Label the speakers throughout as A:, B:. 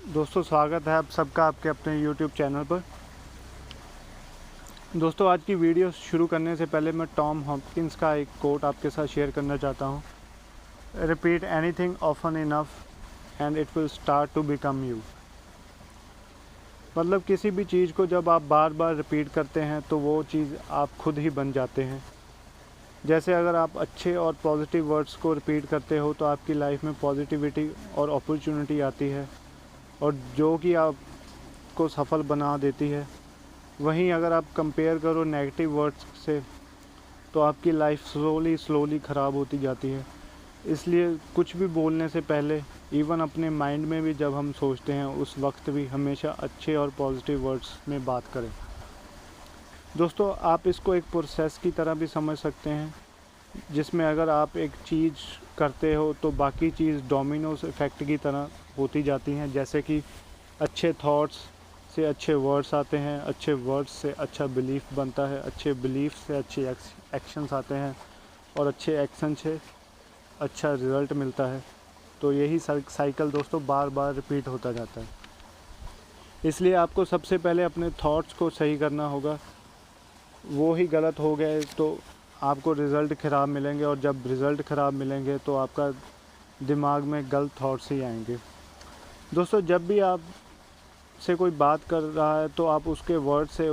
A: दोस्तों, स्वागत है आप सबका आपके अपने YouTube चैनल पर। दोस्तों, आज की वीडियो शुरू करने से पहले मैं टॉम हॉपकिंस का एक कोट आपके साथ शेयर करना चाहता हूँ। Repeat anything often enough and it will start to become you. मतलब किसी भी चीज़ को जब आप बार बार रिपीट करते हैं तो वो चीज़ आप खुद ही बन जाते हैं। जैसे अगर आप अच्छे और पॉजिटिव वर्ड्स को रिपीट करते हो तो आपकी लाइफ में पॉजिटिविटी और अपॉर्चुनिटी आती है, और जो कि आपको सफल बना देती है। वहीं अगर आप कंपेयर करो नेगेटिव वर्ड्स से तो आपकी लाइफ स्लोली ख़राब होती जाती है। इसलिए कुछ भी बोलने से पहले इवन अपने माइंड में भी जब हम सोचते हैं उस वक्त भी हमेशा अच्छे और पॉजिटिव वर्ड्स में बात करें। दोस्तों, आप इसको एक प्रोसेस की तरह भी समझ सकते हैं, जिसमें अगर आप एक चीज़ करते हो तो बाकी चीज़ डोमिनोज इफ़ेक्ट की तरह होती जाती हैं। जैसे कि अच्छे थॉट्स से अच्छे वर्ड्स आते हैं, अच्छे वर्ड्स से अच्छा बिलीफ बनता है, अच्छे बिलीफ से अच्छे एक्शंस आते हैं, और अच्छे एक्शन से अच्छा रिज़ल्ट मिलता है। तो यही साइकिल दोस्तों बार बार रिपीट होता जाता है। इसलिए आपको सबसे पहले अपने थॉट्स को सही करना होगा। वो ही गलत हो गए तो आपको रिज़ल्ट ख़राब मिलेंगे, और जब रिज़ल्ट ख़राब मिलेंगे तो आपका दिमाग में गलत थॉट्स ही आएंगे। दोस्तों, जब भी आप से कोई बात कर रहा है तो आप उसके वर्ड से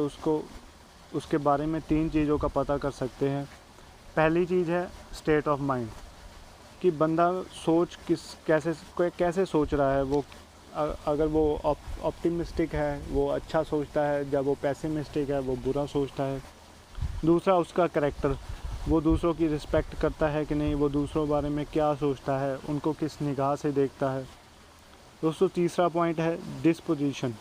A: उसके बारे में 3 चीज़ों का पता कर सकते हैं। पहली चीज़ है स्टेट ऑफ माइंड, कि बंदा कैसे सोच रहा है। वो अगर वो ऑप्टिमिस्टिक है वो अच्छा सोचता है, जब वो पेसिमिस्टिक है वो बुरा सोचता है। दूसरा उसका कैरेक्टर, वो दूसरों की रिस्पेक्ट करता है कि नहीं, वो दूसरों बारे में क्या सोचता है, उनको किस निगाह से देखता है। दोस्तों, तीसरा पॉइंट है डिस्पोजिशन,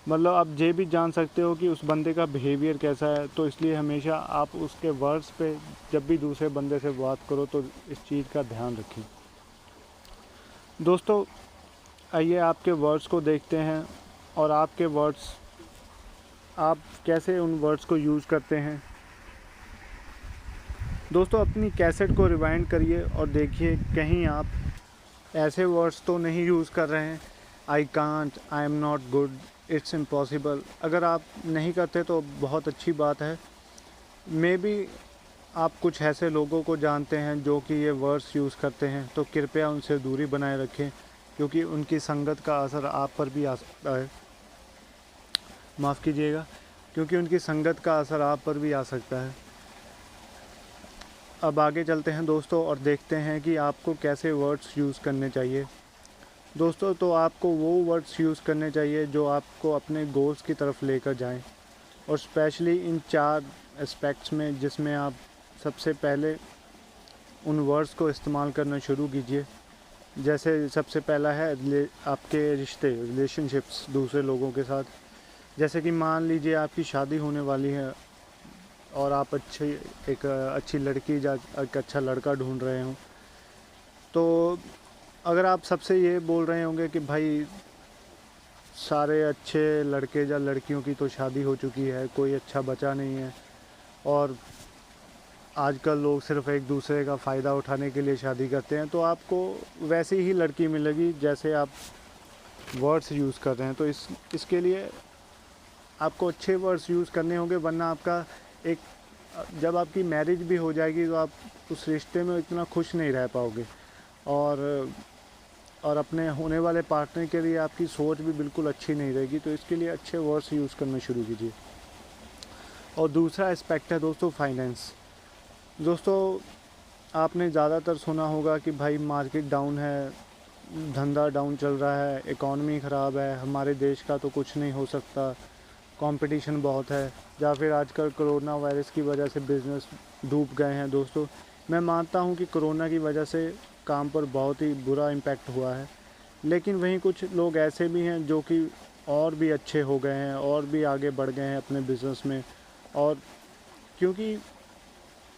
A: मतलब आप ये भी जान सकते हो कि उस बंदे का बिहेवियर कैसा है। तो इसलिए हमेशा आप उसके वर्ड्स पे जब भी दूसरे बंदे से बात करो तो इस चीज़ का ध्यान रखें। दोस्तों, आइए आपके वर्ड्स को देखते हैं, और आपके वर्ड्स आप कैसे उन वर्ड्स को यूज़ करते हैं। दोस्तों, अपनी कैसेट को रिवाइंड करिए और देखिए कहीं आप ऐसे वर्ड्स तो नहीं यूज़ कर रहे हैं, I can't, I am not good, it's impossible. अगर आप नहीं करते तो बहुत अच्छी बात है। मे बी आप कुछ ऐसे लोगों को जानते हैं जो कि ये वर्ड्स यूज़ करते हैं, तो कृपया उनसे दूरी बनाए रखें, क्योंकि उनकी संगत का असर आप पर भी आ सकता है। माफ़ कीजिएगा, क्योंकि उनकी संगत का असर आप पर भी आ सकता है। अब आगे चलते हैं दोस्तों, और देखते हैं कि आपको कैसे वर्ड्स यूज़ करने चाहिए। दोस्तों, तो आपको वो वर्ड्स यूज़ करने चाहिए जो आपको अपने गोल्स की तरफ लेकर जाएं, और स्पेशली इन 4 एस्पेक्ट्स में, जिसमें आप सबसे पहले उन वर्ड्स को इस्तेमाल करना शुरू कीजिए। जैसे सबसे पहला है आपके रिलेशनशिप्स दूसरे लोगों के साथ। जैसे कि मान लीजिए आपकी शादी होने वाली है और आप एक अच्छी लड़की या एक अच्छा लड़का ढूंढ रहे हो, तो अगर आप सबसे ये बोल रहे होंगे कि भाई सारे अच्छे लड़के या लड़कियों की तो शादी हो चुकी है, कोई अच्छा बचा नहीं है, और आजकल लोग सिर्फ एक दूसरे का फ़ायदा उठाने के लिए शादी करते हैं, तो आपको वैसी ही लड़की मिलेगी जैसे आप वर्ड्स यूज़ कर रहे हैं। तो इसके लिए आपको अच्छे वर्ड्स यूज़ करने होंगे, वरना आपका एक जब आपकी मैरिज भी हो जाएगी तो आप उस रिश्ते में इतना खुश नहीं रह पाओगे, और अपने होने वाले पार्टनर के लिए आपकी सोच भी बिल्कुल अच्छी नहीं रहेगी। तो इसके लिए अच्छे वर्ड्स यूज़ करना शुरू कीजिए। और दूसरा एस्पेक्ट है दोस्तों फाइनेंस। दोस्तों, आपने ज़्यादातर सुना होगा कि भाई मार्केट डाउन है, धंधा डाउन चल रहा है, इकॉनमी ख़राब है, हमारे देश का तो कुछ नहीं हो सकता, कंपटीशन बहुत है, या फिर आजकल कोरोना वायरस की वजह से बिज़नेस डूब गए हैं। दोस्तों, मैं मानता हूं कि कोरोना की वजह से काम पर बहुत ही बुरा इम्पैक्ट हुआ है, लेकिन वहीं कुछ लोग ऐसे भी हैं जो कि और भी अच्छे हो गए हैं, और भी आगे बढ़ गए हैं अपने बिज़नेस में। और क्योंकि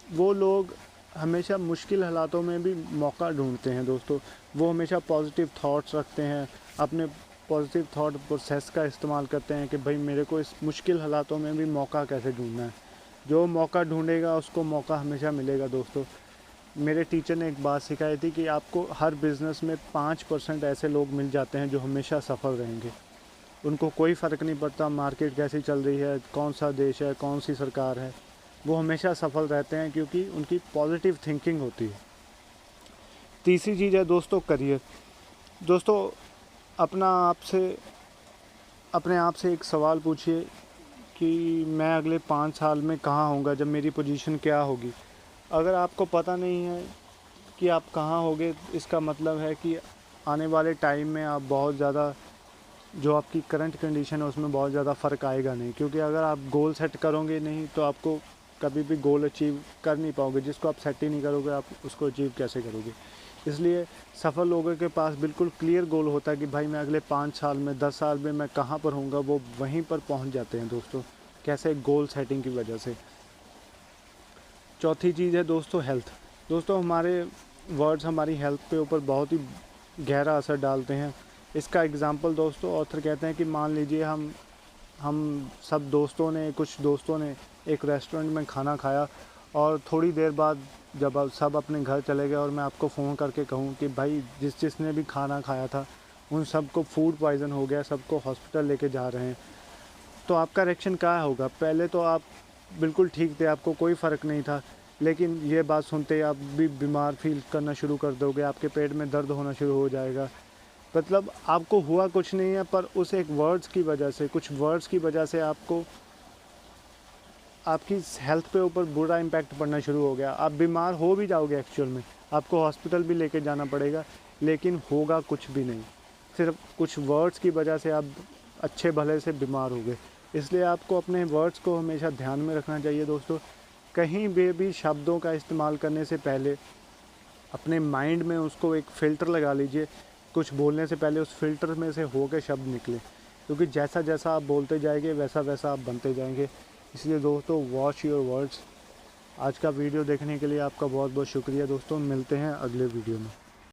A: वो लोग हमेशा मुश्किल हालातों में भी मौका ढूंढते हैं दोस्तों, वो हमेशा पॉजिटिव थॉट्स रखते हैं, अपने पॉजिटिव थॉट प्रोसेस का इस्तेमाल करते हैं कि भाई मेरे को इस मुश्किल हालातों में भी मौका कैसे ढूंढना है। जो मौका ढूंढेगा उसको मौका हमेशा मिलेगा दोस्तों। मेरे टीचर ने एक बात सिखाई थी कि आपको हर बिज़नेस में 5% ऐसे लोग मिल जाते हैं जो हमेशा सफल रहेंगे। उनको कोई फ़र्क नहीं पड़ता मार्केट कैसी चल रही है, कौन सा देश है, कौन सी सरकार है, वो हमेशा सफल रहते हैं क्योंकि उनकी पॉजिटिव थिंकिंग होती है। तीसरी चीज़ है दोस्तों करियर। दोस्तों अपने आप से एक सवाल पूछिए कि मैं अगले 5 साल में कहाँ होऊंगा, जब मेरी पोजीशन क्या होगी। अगर आपको पता नहीं है कि आप कहाँ होगे, इसका मतलब है कि आने वाले टाइम में आप बहुत ज़्यादा जो आपकी करंट कंडीशन है उसमें बहुत ज़्यादा फ़र्क आएगा नहीं, क्योंकि अगर आप गोल सेट करोगे नहीं तो आपको कभी भी गोल अचीव कर नहीं पाओगे। जिसको आप सेट ही नहीं करोगे आप उसको अचीव कैसे करोगे। इसलिए सफल लोगों के पास बिल्कुल क्लियर गोल होता है कि भाई मैं अगले 5 साल में 10 साल में मैं कहाँ पर होऊंगा, वो वहीं पर पहुँच जाते हैं दोस्तों। कैसे? गोल सेटिंग की वजह से। चौथी चीज़ है दोस्तों हेल्थ। दोस्तों हमारे वर्ड्स हमारी हेल्थ पे ऊपर बहुत ही गहरा असर डालते हैं। इसका एग्ज़ाम्पल दोस्तों ऑथर कहते हैं कि मान लीजिए हम सब कुछ दोस्तों ने एक रेस्टोरेंट में खाना खाया और थोड़ी देर बाद जब आप सब अपने घर चले गए और मैं आपको फ़ोन करके कहूँ कि भाई जिसने भी खाना खाया था उन सबको फूड पॉइज़न हो गया, सबको हॉस्पिटल लेके जा रहे हैं, तो आपका रिएक्शन क्या होगा? पहले तो आप बिल्कुल ठीक थे, आपको कोई फ़र्क नहीं था, लेकिन ये बात सुनते ही आप भी बीमार फील करना शुरू कर दोगे, आपके पेट में दर्द होना शुरू हो जाएगा। मतलब आपको हुआ कुछ नहीं है, पर उस एक वर्ड्स की वजह से, कुछ वर्ड्स की वजह से आपको आपकी हेल्थ पे ऊपर बुरा इम्पैक्ट पड़ना शुरू हो गया। आप बीमार हो भी जाओगे, एक्चुअल में आपको हॉस्पिटल भी लेके जाना पड़ेगा, लेकिन होगा कुछ भी नहीं। सिर्फ कुछ वर्ड्स की वजह से आप अच्छे भले से बीमार हो गए। इसलिए आपको अपने वर्ड्स को हमेशा ध्यान में रखना चाहिए दोस्तों। कहीं भी शब्दों का इस्तेमाल करने से पहले अपने माइंड में उसको एक फ़िल्टर लगा लीजिए। कुछ बोलने से पहले उस फ़िल्टर में से होकर शब्द निकले, क्योंकि जैसा जैसा आप बोलते जाएंगे वैसा वैसा आप बनते जाएंगे। इसलिए दोस्तों वॉच योर वर्ड्स। आज का वीडियो देखने के लिए आपका बहुत बहुत शुक्रिया दोस्तों। मिलते हैं अगले वीडियो में।